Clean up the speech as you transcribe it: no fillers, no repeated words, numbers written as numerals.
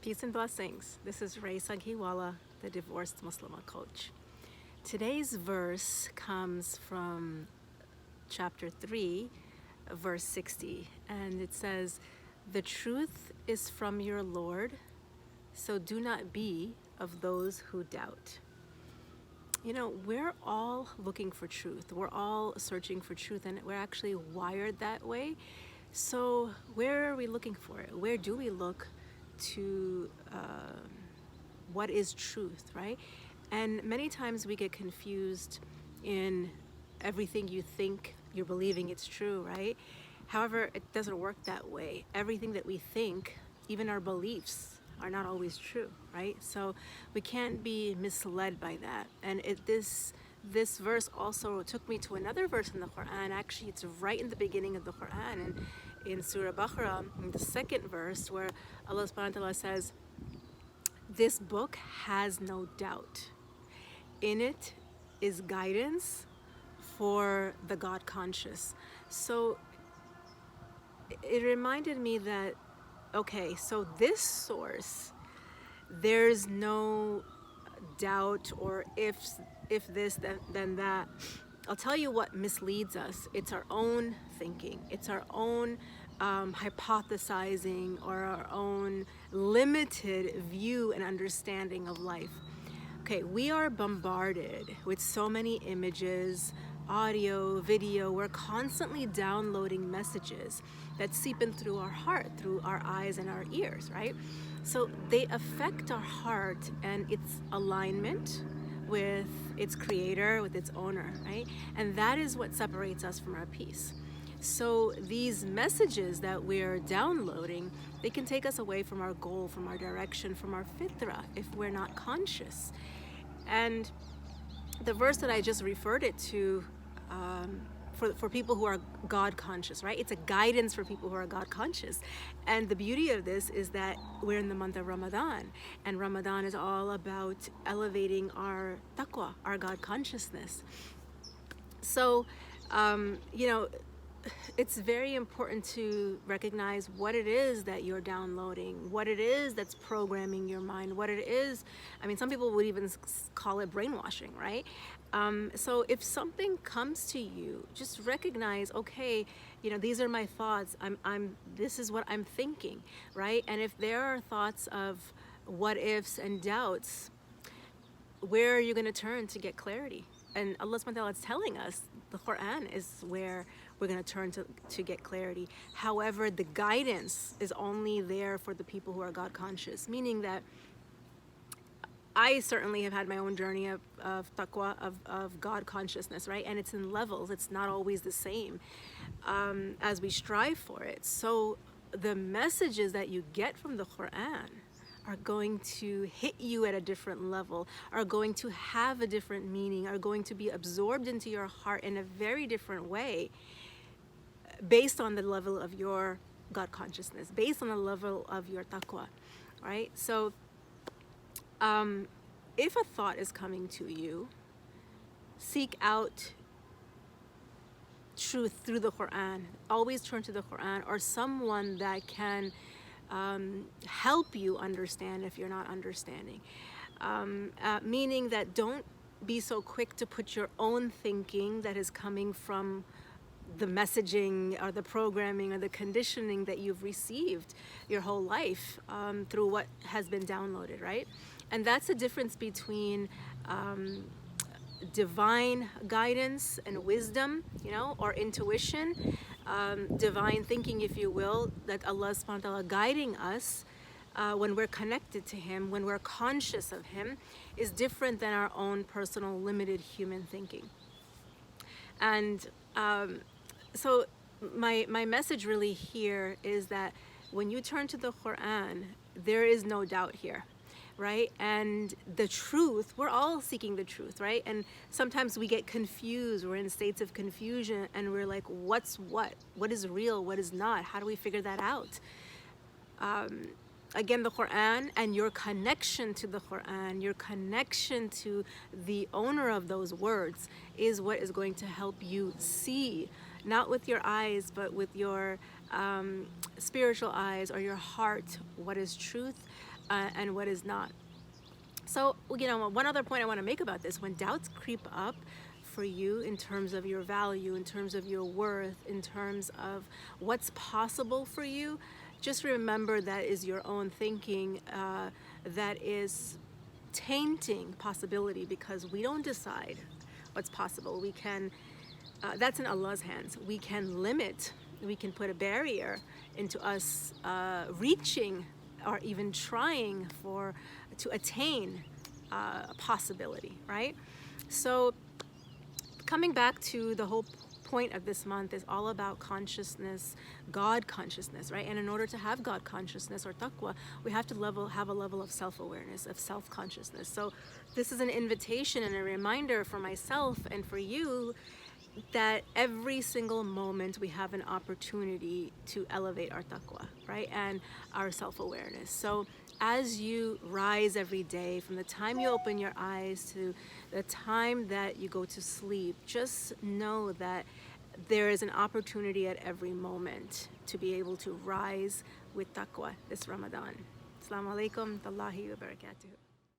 Peace and blessings. This is Ray Saghiwala, the divorced Muslimah coach. Today's verse comes from chapter 3, verse 60, and it says, "The truth is from your Lord, so do not be of those who doubt." You know, we're all looking for truth. We're all searching for truth, and we're actually wired that way. So where are we looking for it? Where do we look to what is truth, right? And many times we get confused in everything you think you're believing it's true, right? However, it doesn't work that way. Everything that we think, even our beliefs, are not always true, right? So we can't be misled by that. And this verse also took me to another verse in the Quran. Actually, it's right in the beginning of the Quran, and in Surah Baqarah, in the second verse, where Allah subhanahu wa ta'ala says, "This book has no doubt. In it is guidance for the God conscious." So it reminded me that, okay, so this source, there's no doubt or if this, then that. I'll tell you what misleads us. It's our own thinking. It's our own hypothesizing, or our own limited view and understanding of life. Okay, we are bombarded with so many images, audio, video. We're constantly downloading messages that seep in through our heart, through our eyes and our ears, right? So they affect our heart and its alignment with its creator, with its owner, right? And that is what separates us from our peace. So these messages that we're downloading, they can take us away from our goal, from our direction, from our fitra, if we're not conscious. And the verse that I just referred it to, for people who are God conscious, right? It's a guidance for people who are God conscious. And the beauty of this is that we're in the month of Ramadan, and Ramadan is all about elevating our taqwa, our God consciousness. So, you know, it's very important to recognize what it is that you're downloading, what it is that's programming your mind, what it is. I mean, some people would even call it brainwashing, right? So if something comes to you, just recognize, okay, you know, these are my thoughts. This is what I'm thinking, right? And if there are thoughts of what ifs and doubts, where are you going to turn to get clarity? And Allah subhanahu wa ta'ala is telling us, the Quran is where we're going to turn to get clarity. However, the guidance is only there for the people who are God conscious, meaning that I certainly have had my own journey of taqwa, of God consciousness, right? And it's in levels. It's not always the same as we strive for it. So the messages that you get from the Quran are going to hit you at a different level, are going to have a different meaning, are going to be absorbed into your heart in a very different way, based on the level of your God consciousness, based on the level of your taqwa, right? So if a thought is coming to you, seek out truth through the Quran. Always turn to the Quran or someone that can help you understand if you're not understanding. Meaning that don't be so quick to put your own thinking that is coming from the messaging or the programming or the conditioning that you've received your whole life through what has been downloaded, right? And that's the difference between divine guidance and wisdom, you know, or intuition, divine thinking, if you will, that Allah subhanahu wa ta'ala guiding us when we're connected to Him, when we're conscious of Him, is different than our own personal limited human thinking. And so my message really here is that when you turn to the Quran, there is no doubt here, right? And the truth, we're all seeking the truth, right? And sometimes we get confused, we're in states of confusion, and we're like, what's what? What is real? What is not? How do we figure that out? Again, the Quran and your connection to the Quran, your connection to the owner of those words is what is going to help you see, not with your eyes, but with your spiritual eyes or your heart, what is truth, and what is not. So, one other point I want to make about this: when doubts creep up for you in terms of your value, in terms of your worth, in terms of what's possible for you, just remember that is your own thinking that is tainting possibility, because we don't decide what's possible. We can, that's in Allah's hands. We can limit, we can put a barrier into us reaching or even trying to attain a possibility, right? So coming back to the whole point of this month is all about consciousness, God consciousness, right? And in order to have God consciousness or taqwa, we have to have a level of self-awareness, of self-consciousness. So this is an invitation and a reminder for myself and for you that every single moment we have an opportunity to elevate our taqwa, right? And our self-awareness. So as you rise every day, from the time you open your eyes to the time that you go to sleep, just know that there is an opportunity at every moment to be able to rise with taqwa this Ramadan. Assalamu alaikum, Allahi wa barakatuh.